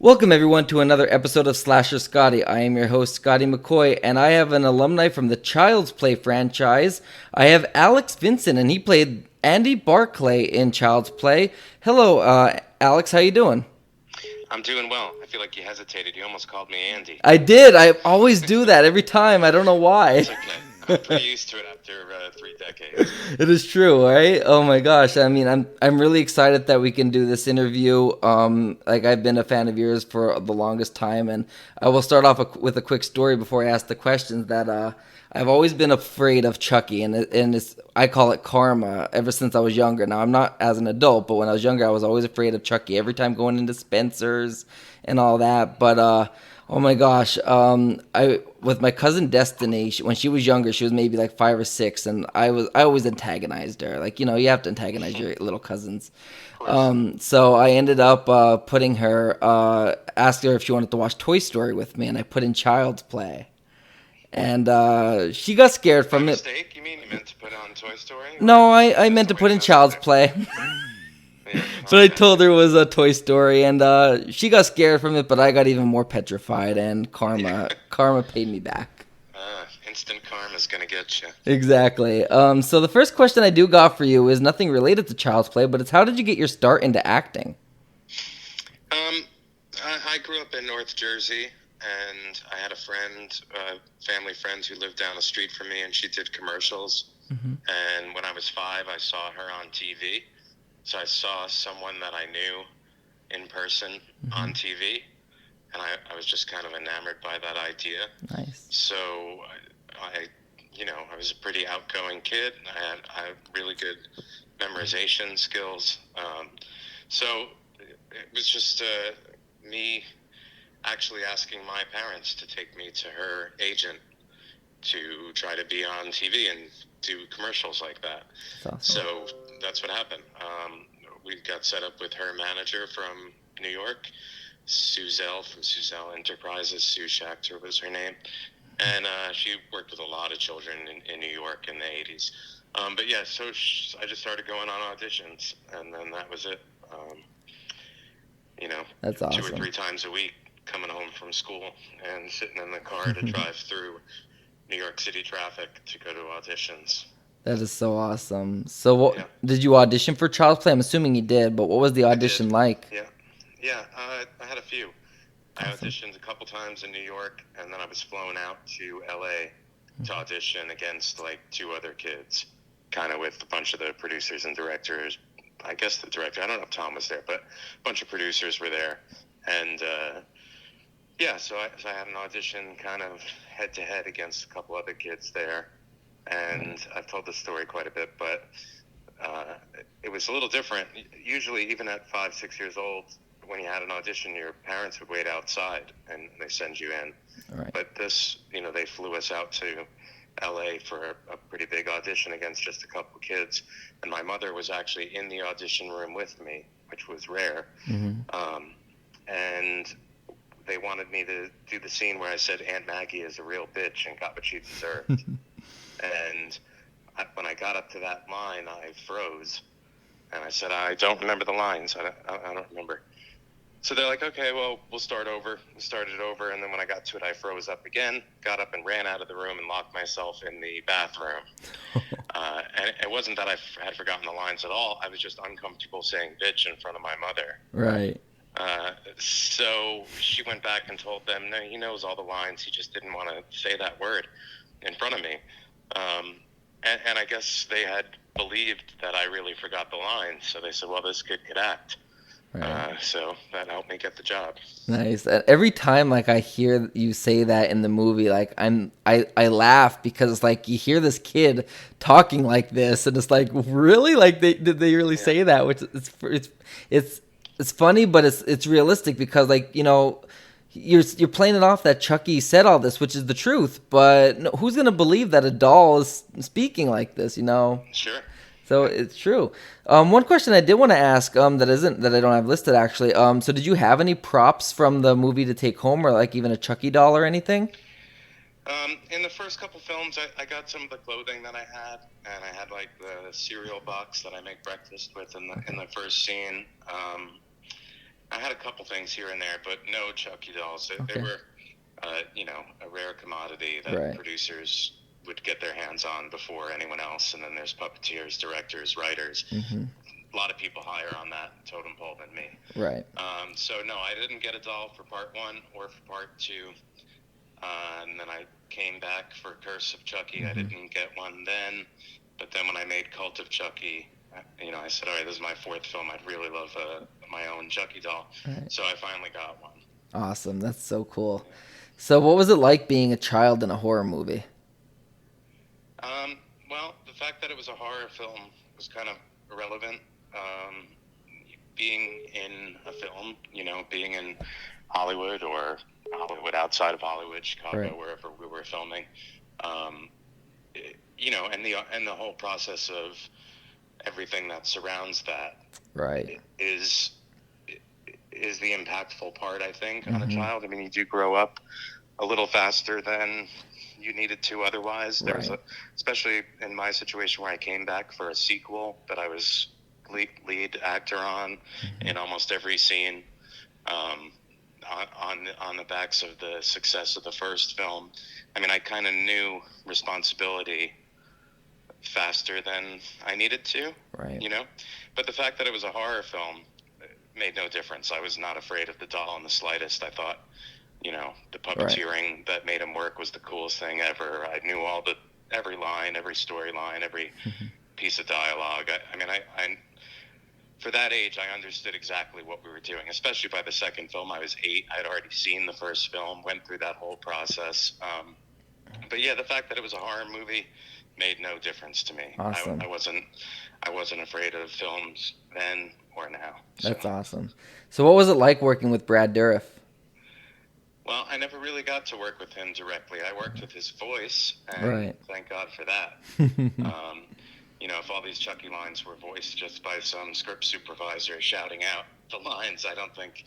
Welcome everyone to another episode of Slasher Scotty. I am your host Scotty McCoy, and I have an alumni from the Child's Play franchise. I have Alex Vincent, and he played Andy Barclay in Child's Play. Hello, Alex. How you doing? I'm doing well. I feel like you hesitated. You almost called me Andy. I did. I always do that every time. I don't know why. It's okay. I'm pretty used to it after 3 decades. It is true, right? Oh my gosh! I mean, I'm really excited that we can do this interview. Like I've been a fan of yours for the longest time, and I will start off with a quick story before I ask the questions. That I've always been afraid of Chucky, and I call it karma ever since I was younger. Now I'm not as an adult, but when I was younger, I was always afraid of Chucky. Every time going into Spencer's and all that, but. Oh my gosh! I with my cousin Destiny when she was younger, she was maybe like 5 or 6, and I always antagonized her. Like you have to antagonize your little cousins. Of course. So I ended up putting her, asked her if she wanted to watch Toy Story with me, and I put in Child's Play, and she got scared My from it. mistake? You mean you meant to put on Toy Story? No, I Just meant the to way put it in sounds Child's there? Play. Yeah. But I Okay. told her it was a Toy Story, and she got scared from it. But I got even more petrified, and karma paid me back. Instant karma's gonna get you. Exactly. So the first question I do got for you is nothing related to Child's Play, but it's how did you get your start into acting? Um, I grew up in North Jersey, and I had a friend, family friend, who lived down the street from me, and she did commercials. Mm-hmm. And when I was 5, I saw her on TV. So I saw someone that I knew in person on TV, and I was just kind of enamored by that idea. Nice. So I was a pretty outgoing kid. I had really good memorization skills. So it was just me actually asking my parents to take me to her agent to try to be on TV and do commercials like that. That's awesome. So that's what happened. We got set up with her manager from New York, Suzelle from Suzelle Enterprises. Sue Schachter was her name. And she worked with a lot of children in New York in the 80s. But yeah, so I just started going on auditions, and then that was it. That's 2 or awesome. 3 times a week, coming home from school and sitting in the car to drive through New York City traffic to go to auditions. That is so awesome. So what Yeah. did you audition for Child's Play? I'm assuming you did, but what was the audition like? Yeah. I had a few. I Awesome. auditioned a couple times in New York, and then I was flown out to LA to audition against like 2 other kids, kind of with a bunch of the producers and directors. I guess the director, I don't know if Tom was there, but a bunch of producers were there. And so I had an audition kind of head to head against a couple other kids there. And I've told this story quite a bit, but it was a little different. Usually, even at 5, 6 years old, when you had an audition, your parents would wait outside and they send you in. All right. But this, they flew us out to LA for a pretty big audition against just a couple kids. And my mother was actually in the audition room with me, which was rare. Mm-hmm. And they wanted me to do the scene where I said Aunt Maggie is a real bitch and got what she deserved. And when I got up to that line, I froze. And I said, I don't remember the lines. I don't remember. So they're like, okay, well, we'll start over. We started over, and then when I got to it, I froze up again, got up and ran out of the room and locked myself in the bathroom. And it wasn't that I had forgotten the lines at all. I was just uncomfortable saying bitch in front of my mother. Right. So she went back and told them, no, he knows all the lines. He just didn't want to say that word in front of me. And I guess they had believed that I really forgot the lines. So they said, well, this kid could act. Right. So that helped me get the job. Nice. Every time like I hear you say that in the movie, like I laugh because it's like you hear this kid talking like this, and it's like really like did they really say that? Which it's funny, but it's realistic because like you're playing it off that Chucky said all this, which is the truth, but who's gonna believe that a doll is speaking like this? Sure. So it's true. One question I did want to ask, that I don't have listed actually. So did you have any props from the movie to take home, or like even a Chucky doll or anything? In the first couple films, I got some of the clothing that I had, and I had like the cereal box that I make breakfast with in the first scene. I had a couple things here and there, but no Chucky dolls. They Okay. were, a rare commodity that Right. producers would get their hands on before anyone else. And then there's puppeteers, directors, writers. Mm-hmm. A lot of people higher on that totem pole than me. Right. So no, I didn't get a doll for part 1 or for part 2. And then I came back for Curse of Chucky. Mm-hmm. I didn't get one then. But then when I made Cult of Chucky, I said, all right, this is my 4th film. I'd really love my own Chucky doll. Right. So I finally got one. Awesome. That's so cool. So, what was it like being a child in a horror movie? Well, the fact that it was a horror film was kind of irrelevant. Being in a film, being in Hollywood or Hollywood outside of Hollywood, Chicago, Right. wherever we were filming, and the whole process of everything that surrounds that Right. is the impactful part, I think, on a Mm-hmm. child. I mean, you do grow up a little faster than you needed to otherwise. There was Right. especially in my situation where I came back for a sequel that I was lead actor on Mm-hmm. in almost every scene. On the backs of the success of the first film, I mean, I kind of knew responsibility faster than I needed to, Right. But the fact that it was a horror film made no difference. I was not afraid of the doll in the slightest. I thought, the Right. puppeteering that made him work was the coolest thing ever. I knew every line, every storyline, every Mm-hmm. piece of dialogue. I for that age, I understood exactly what we were doing, especially by the second film. I was 8. I'd already seen the first film, went through that whole process. But yeah, the fact that it was a horror movie made no difference to me. Awesome. I wasn't afraid of films then or now. That's awesome. So, what was it like working with Brad Dourif? Well, I never really got to work with him directly. I worked with his voice, and Right. thank God for that. If all these Chucky lines were voiced just by some script supervisor shouting out the lines, I don't think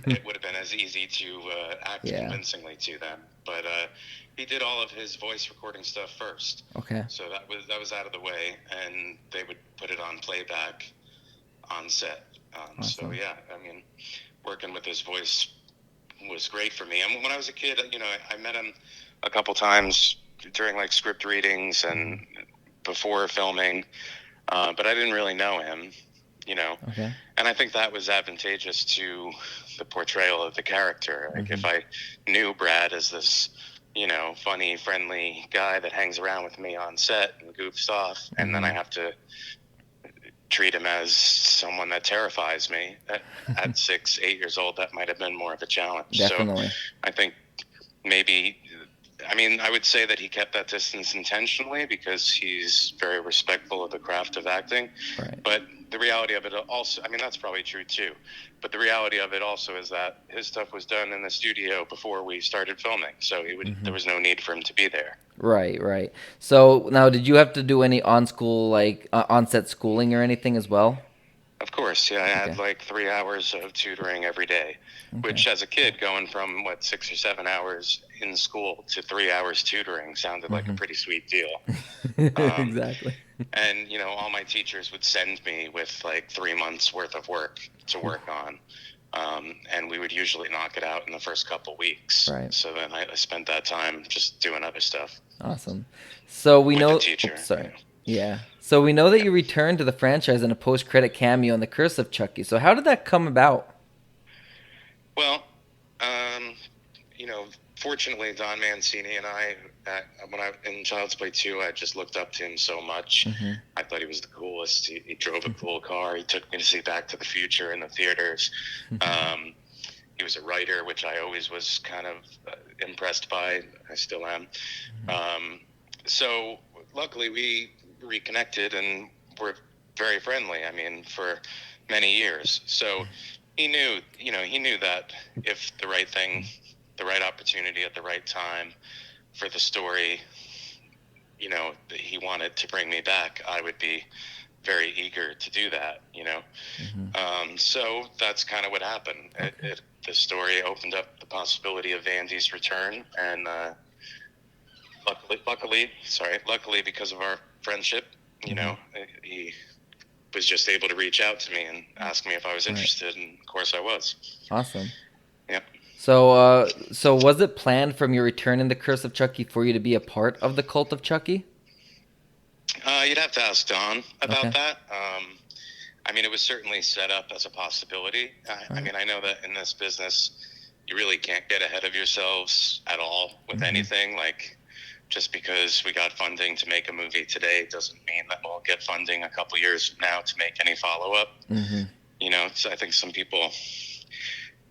it would have been as easy to act convincingly to them. But he did all of his voice recording stuff first. Okay. So that was out of the way, and they would put it on playback on set. Awesome. So yeah, I mean, working with his voice was great for me. And when I was a kid, I met him a couple times during like script readings and before filming, but I didn't really know him, Okay. And I think that was advantageous to the portrayal of the character. Like if I knew Brad as this, funny, friendly guy that hangs around with me on set and goofs off, and then I have to treat him as someone that terrifies me at 6, 8 years old, that might have been more of a challenge. Definitely. So I think maybe, I would say that he kept that distance intentionally because he's very respectful of the craft of acting. Right. But the reality of it also, that's probably true too. But the reality of it also is that his stuff was done in the studio before we started filming. So there was no need for him to be there. Right, right. So now, did you have to do any on-set schooling or anything as well? Of course, yeah. I had Okay. like 3 hours of tutoring every day, which as a kid, going from 6 or 7 hours in school to 3 hours tutoring sounded like a pretty sweet deal. Exactly. And all my teachers would send me with like 3 months worth of work to work on. And we would usually knock it out in the first couple weeks. Right. So then I spent that time just doing other stuff. Awesome. So we With know. the teacher. Oops, sorry. Yeah. So we know that you returned to the franchise in a post-credit cameo in The Curse of Chucky. So how did that come about? Well, fortunately, Don Mancini and I, in Child's Play 2, I just looked up to him so much. I thought he was the coolest. He drove a cool car. He took me to see Back to the Future in the theaters. He was a writer, which I always was kind of impressed by. I still am. So luckily, we reconnected and were very friendly. For many years. So he knew that if the right thing, the right opportunity at the right time for the story, that he wanted to bring me back, I would be very eager to do that, So that's kind of what happened. Okay. The story opened up the possibility of Andy's return, and luckily, because of our friendship, he was just able to reach out to me and ask me if I was interested, and of course I was. Awesome. Yep. So was it planned from your return in the Curse of Chucky for you to be a part of the Cult of Chucky? You'd have to ask Don about Okay. that. I mean, it was certainly set up as a possibility. I mean, I know that in this business, you really can't get ahead of yourselves at all with anything. Like, just because we got funding to make a movie today doesn't mean that we'll get funding a couple years from now to make any follow-up. You know, so I think some people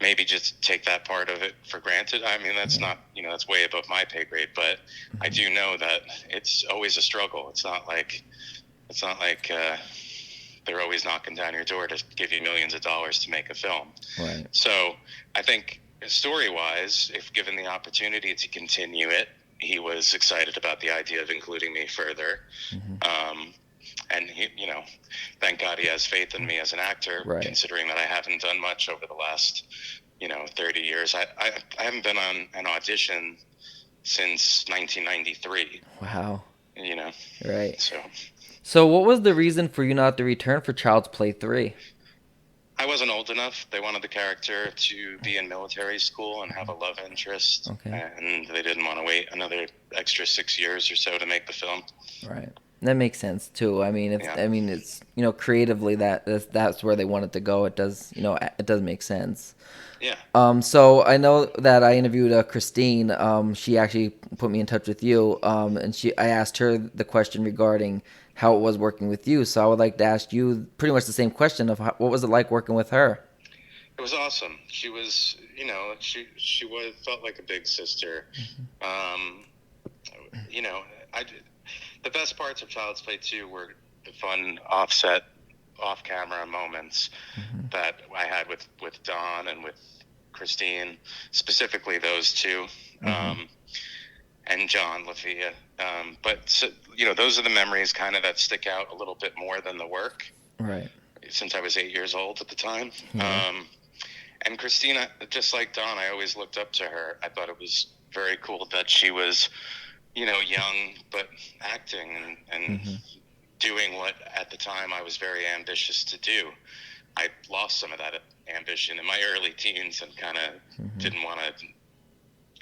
maybe just take that part of it for granted. I mean, that's not, you know, that's way above my pay grade, but I do know that it's always a struggle. It's not like they're always knocking down your door to give you millions of dollars to make a film. Right. So I think story-wise, if given the opportunity to continue it, he was excited about the idea of including me further. And he, you know, thank God he has faith in me as an actor, considering that I haven't done much over the last, you know, 30 years. I haven't been on an audition since 1993. Wow. You know. Right. So So what was the reason for you not to return for Child's Play 3? I wasn't old enough. They wanted the character to be in military school and have a love interest. Okay. And they didn't want to wait another extra 6 years or so to make the film. Right. That makes sense too. I mean, it's you know, creatively that's where they wanted to go. It does, you know, it does make sense. Yeah. So I know that I interviewed Christine. She actually put me in touch with you. And I asked her the question regarding how it was working with you. So I would like to ask you pretty much the same question of what was it like working with her? It was awesome. She was, you know, felt like a big sister. You know, the best parts of Child's Play 2 were the fun off-camera moments that I had with Don and with Christine, specifically those two, and John LaFia. But, so, you know, those are the memories kind of that stick out a little bit more than the work. Right. Since I was 8 years old at the time. And Christina, just like Don, I always looked up to her. I thought it was very cool that she was, you know, young, but acting and doing what at the time I was very ambitious to do. I lost some of that ambition in my early teens and kind of didn't want to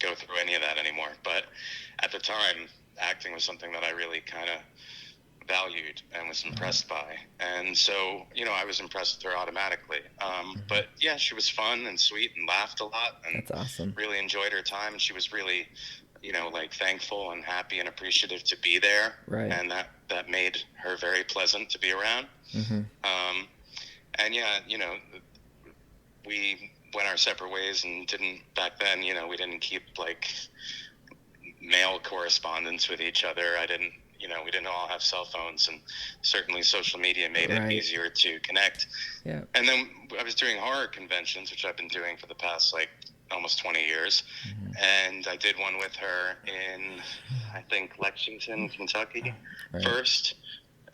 go through any of that anymore. But at the time, acting was something that I really kind of valued and was impressed by. And so, you know, I was impressed with her automatically. But yeah, she was fun and sweet and laughed a lot and That's awesome. Really enjoyed her time. And she was really, you know, like thankful and happy and appreciative to be there. Right. And that made her very pleasant to be around. And yeah, you know, we went our separate ways and back then, you know, we didn't keep like mail correspondence with each other. You know, we didn't all have cell phones, and certainly social media made it easier to connect. Yeah. And then I was doing horror conventions, which I've been doing for the past like almost 20 years. And I did one with her in, I think, Lexington, Kentucky first.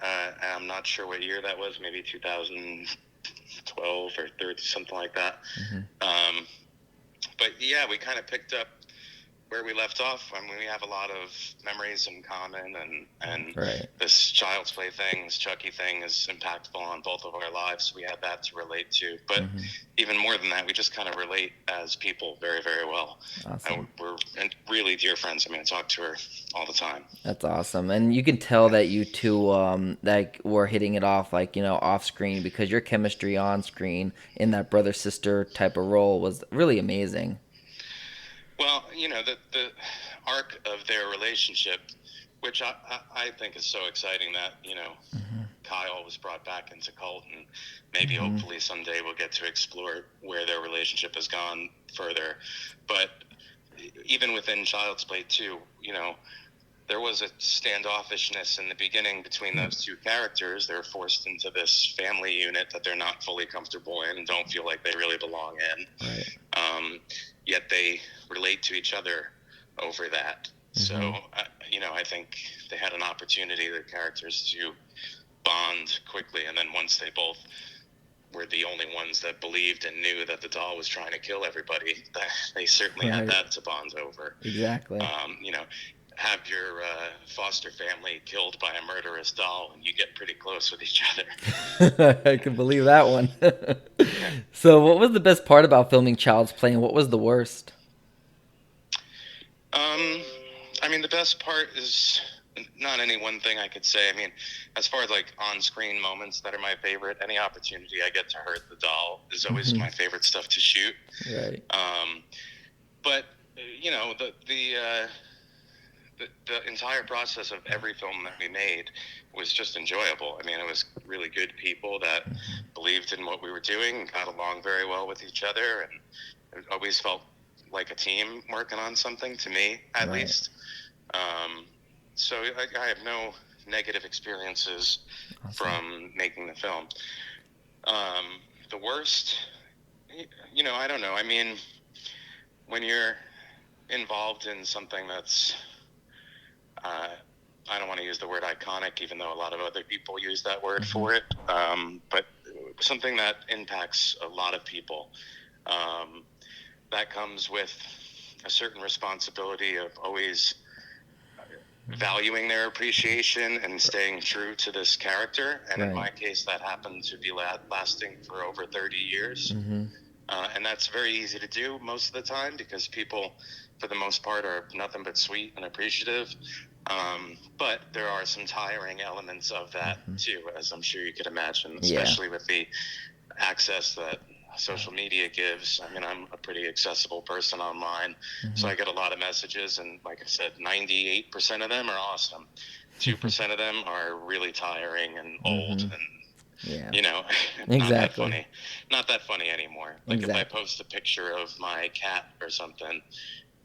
I'm not sure what year that was, maybe 2012 or 13, something like that. But yeah, we kind of picked up where we left off. I mean, we have a lot of memories in common, and this Child's Play thing, this Chucky thing is impactful on both of our lives. We had that to relate to. But even more than that, we just kind of relate as people very, very well. Awesome. We're really dear friends. I mean, I talk to her all the time. That's awesome. And you can tell that you two like were hitting it off, like, you know, off screen, because your chemistry on screen in that brother sister type of role was really amazing. Well, you know, the arc of their relationship, which I think is so exciting that, you know, Kyle was brought back into Cult, and maybe hopefully someday we'll get to explore where their relationship has gone further. But even within Child's Play 2, you know, there was a standoffishness in the beginning between those two characters. They're forced into this family unit that they're not fully comfortable in and don't feel like they really belong in. Yet they relate to each other over that. So, you know, I think they had an opportunity, the characters, to bond quickly. And then once they both were the only ones that believed and knew that the doll was trying to kill everybody, they certainly had that to bond over. Exactly. You know, have your foster family killed by a murderous doll, and you get pretty close with each other. I can believe that one. Yeah. So, what was the best part about filming Child's Play, and what was the worst? I mean, the best part is not any one thing I could say. I mean, as far as like on-screen moments that are my favorite, any opportunity I get to hurt the doll is always my favorite stuff to shoot. Right. But you know, the entire process of every film that we made was just enjoyable. I mean, it was really good people that believed in what we were doing and got along very well with each other, and it always felt like a team working on something, to me at Right. least. So I have no negative experiences from making the film. The worst, you know, I don't know. I mean, when you're involved in something that's, I don't want to use the word iconic, even though a lot of other people use that word for it, but something that impacts a lot of people, that comes with a certain responsibility of always valuing their appreciation and staying true to this character. And in my case, that happened to be lasting for over 30 years. And that's very easy to do most of the time because people, for the most part, are nothing but sweet and appreciative. But there are some tiring elements of that too, as I'm sure you could imagine, especially with the access that social media gives. I mean, I'm a pretty accessible person online, so I get a lot of messages, and like I said, 98% of them are awesome. 2% of them are really tiring and old and, you know, not that funny anymore. Like if I post a picture of my cat or something,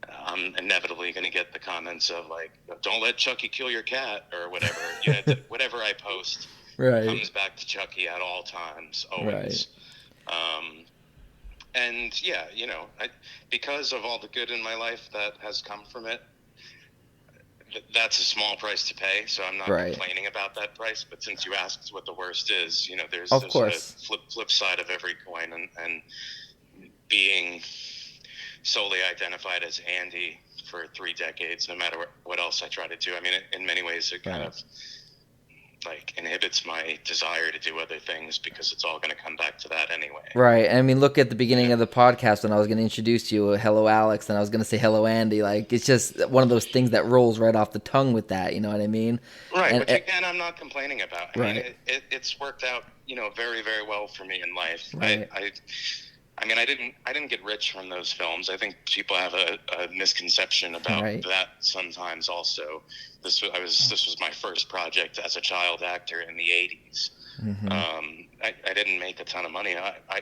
I'm inevitably going to get the comments of like, "Don't let Chucky kill your cat," or whatever. You know, whatever I post comes back to Chucky at all times, always. And yeah, you know, because of all the good in my life that has come from it, that's a small price to pay. So I'm not complaining about that price. But since you asked what the worst is, you know, there's a flip side of every coin, and being solely identified as Andy for 3 decades, no matter what else I try to do. I mean, in many ways, it kind of like inhibits my desire to do other things because it's all going to come back to that anyway. Right. I mean, look at the beginning of the podcast when I was going to introduce you, hello Alex, and I was going to say hello Andy. Like, it's just one of those things that rolls right off the tongue with that. You know what I mean? Right. Which again, I'm not complaining about. I mean, it's worked out, you know, very, very well for me in life. I mean, I didn't get rich from those films. I think people have a misconception about that sometimes. Also, this was my first project as a child actor in the '80s. I didn't make a ton of money. I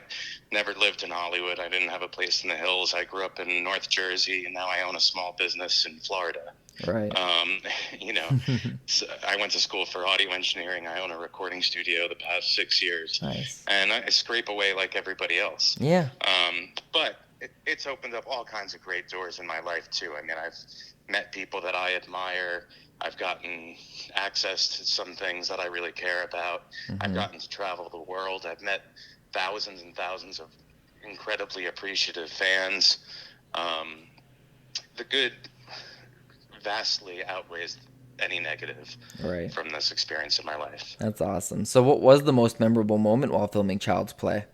never lived in Hollywood. I didn't have a place in the hills. I grew up in North Jersey, and now I own a small business in Florida. You know, so I went to school for audio engineering. I own a recording studio the past 6 years, and I scrape away like everybody else. But it's opened up all kinds of great doors in my life too. I mean, I've met people that I admire. I've gotten access to some things that I really care about. I've gotten to travel the world. I've met thousands and thousands of incredibly appreciative fans. The good vastly outweighs any negative from this experience in my life. That's awesome. So what was the most memorable moment while filming Child's Play?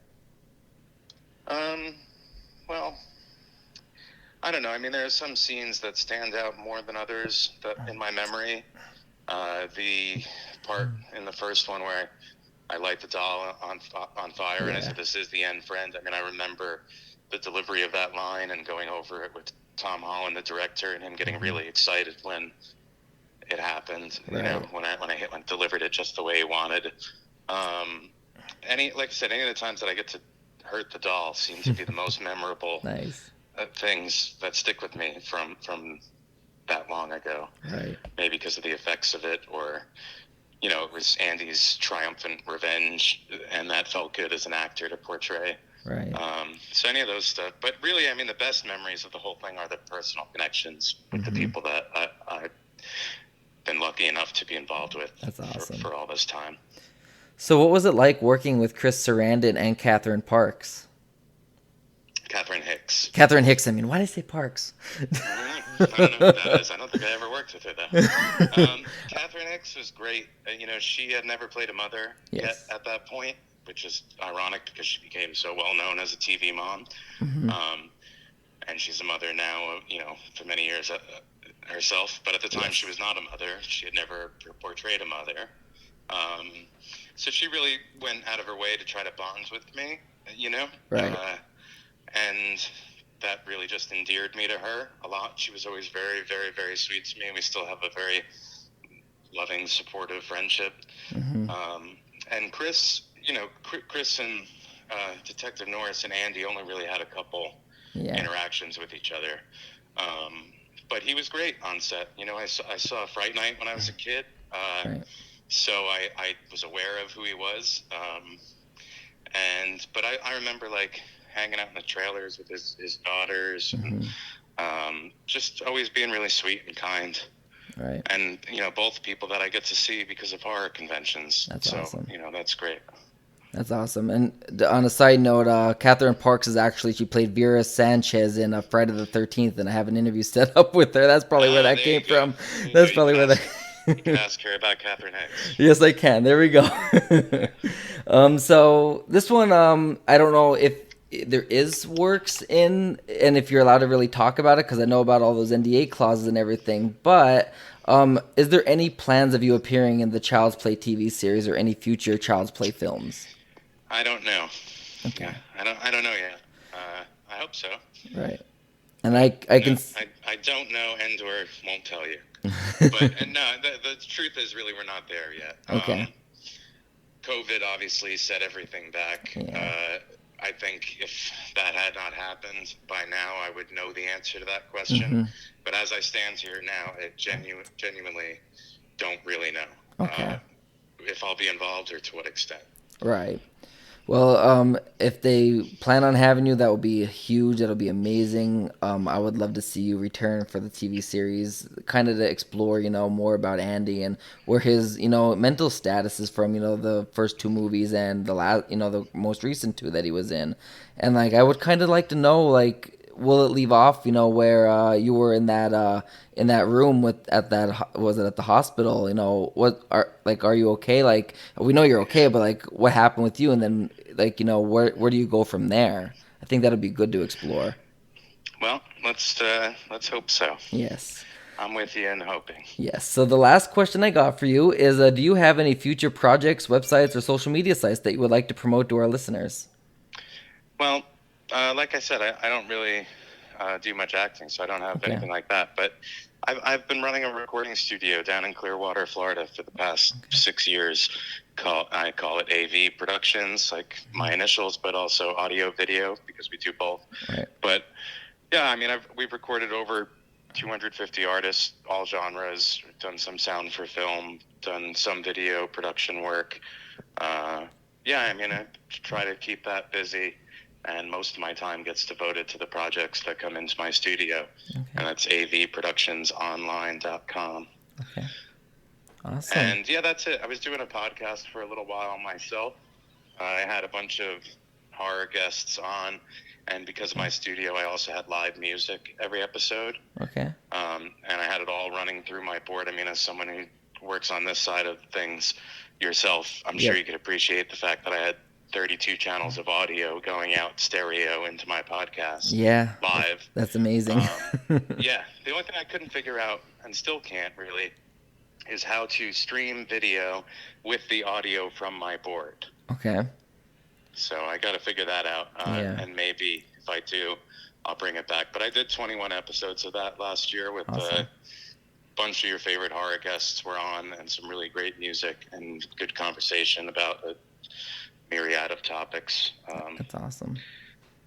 Well, I don't know. I mean, there are some scenes that stand out more than others that in my memory. The part in the first one where I light the doll on fire and I said, "This is the end, friend." I mean, I remember the delivery of that line and going over it with Tom Holland, the director, and him getting really excited when it happened. You know, when I delivered it just the way he wanted. Like I said, any of the times that I get to hurt the doll seem to be the most memorable things that stick with me from that long ago. Maybe because of the effects of it, or you know, it was Andy's triumphant revenge, and that felt good as an actor to portray. So any of those stuff, but really, I mean, the best memories of the whole thing are the personal connections with the people that I've been lucky enough to be involved with. That's awesome. For all this time. So what was it like working with Chris Sarandon and Catherine Parks? Catherine Hicks. Catherine Hicks. I mean, why did I say Parks? I don't know who that is. I don't think I ever worked with her, though. Catherine Hicks was great. She had never played a mother yet at that point, which is ironic because she became so well known as a TV mom. Mm-hmm. And she's a mother now, for many years herself. But at the time, she was not a mother. She had never portrayed a mother. So she really went out of her way to try to bond with me, Right. And that really just endeared me to her a lot. She was always very, very, very sweet to me. We still have a very loving, supportive friendship. Mm-hmm. And Chris, Chris and Detective Norris and Andy only really had a couple interactions with each other. But he was great on set. I saw Fright Night when I was a kid. Right. So I was aware of who he was. But I remember hanging out in the trailers with his daughters, mm-hmm. and just always being really sweet and kind. Right. And both people that I get to see because of horror conventions. That's awesome. That's great. That's awesome. And on a side note, Catherine Parks she played Vera Sanchez in Friday the 13th, and I have an interview set up with her. That's probably where that came from. That's probably where that. You can ask her about Catherine Hicks. Yes, I can. There we go. So this one, I don't know if there is works in, and if you're allowed to really talk about it, because I know about all those NDA clauses and everything. But is there any plans of you appearing in the Child's Play TV series or any future Child's Play films? I don't know. Okay. I don't know yet. I hope so. Right. And I can. I don't know and/or won't tell you. But no, the truth is really we're not there yet. Okay. COVID obviously set everything back. Yeah. I think if that had not happened by now, I would know the answer to that question. Mm-hmm. But as I stand here now, I genuinely don't really know. Okay. If I'll be involved or to what extent. Right. Well, if they plan on having you, that would be huge. That'll be amazing. I would love to see you return for the TV series, kind of to explore, more about Andy and where his, mental status is from, the first two movies and the last, the most recent two that he was in. And I would kind of like to know, will it leave off, where you were in that room was it at the hospital? Are you okay? We know you're okay, but what happened with you, and then where do you go from there? I think that'd be good to explore. Well, let's hope so. Yes. I'm with you and hoping. Yes. So the last question I got for you is, do you have any future projects, websites, or social media sites that you would like to promote to our listeners? Well, like I said, I don't really do much acting, so I don't have anything like that. But I've been running a recording studio down in Clearwater, Florida for the past 6 years. I call it AV Productions, like my initials, but also audio video because we do both. Right. But yeah, we've recorded over 250 artists, all genres, done some sound for film, done some video production work. I try to keep that busy. And most of my time gets devoted to the projects that come into my studio. Okay. And that's avproductionsonline.com. Okay. Awesome. And yeah, that's it. I was doing a podcast for a little while myself. I had a bunch of horror guests on. And because of my studio, I also had live music every episode. Okay. And I had it all running through my board. As someone who works on this side of things yourself, I'm sure you could appreciate the fact that I had 32 channels of audio going out stereo into my podcast. Yeah. Live. That's amazing. Yeah. The only thing I couldn't figure out, and still can't really, is how to stream video with the audio from my board. Okay. So I got to figure that out. And maybe if I do, I'll bring it back. But I did 21 episodes of that last year with a bunch of your favorite horror guests were on, and some really great music and good conversation about a myriad of topics. That's awesome.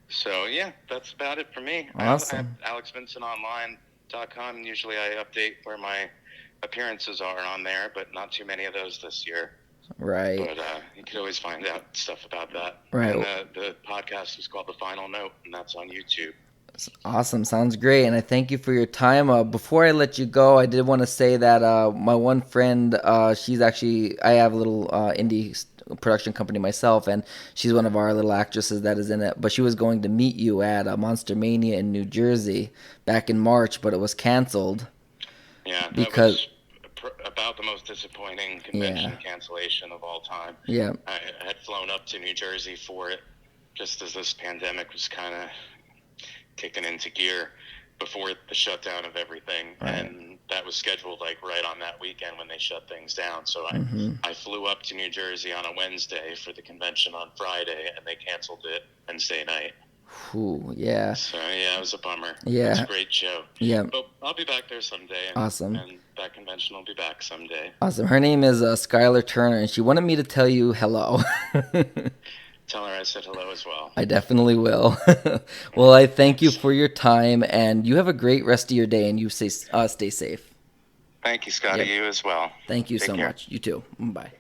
So yeah, that's about it for me. Awesome. I have AlexVincentOnline.com. Usually I update where my appearances are on there, but not too many of those this year. Right. But you can always find out stuff about that. Right. And the podcast is called The Final Note, and that's on YouTube. Awesome. Sounds great. And I thank you for your time. Before I let you go, I did want to say that my one friend, I have a little indie production company myself, and she's one of our little actresses that is in it. But she was going to meet you at Monster Mania in New Jersey back in March, but it was canceled. Yeah, because that was about the most disappointing convention cancellation of all time. Yeah. I had flown up to New Jersey for it just as this pandemic was kind of kicking into gear before the shutdown of everything. Right. And that was scheduled like right on that weekend when they shut things down. So I flew up to New Jersey on a Wednesday for the convention on Friday, and they canceled it Wednesday night. Ooh, yeah. So yeah, it was a bummer. Yeah. It was a great show. Yeah. But I'll be back there someday. And, Awesome. And that convention will be back someday. Awesome. Her name is Skylar Turner, and she wanted me to tell you hello. Tell her I said hello as well. I definitely will. Well, I thank you for your time, and you have a great rest of your day, and you stay safe. Thank you, Scotty. Yep. You as well. Thank you Take so care. much. You too. Bye.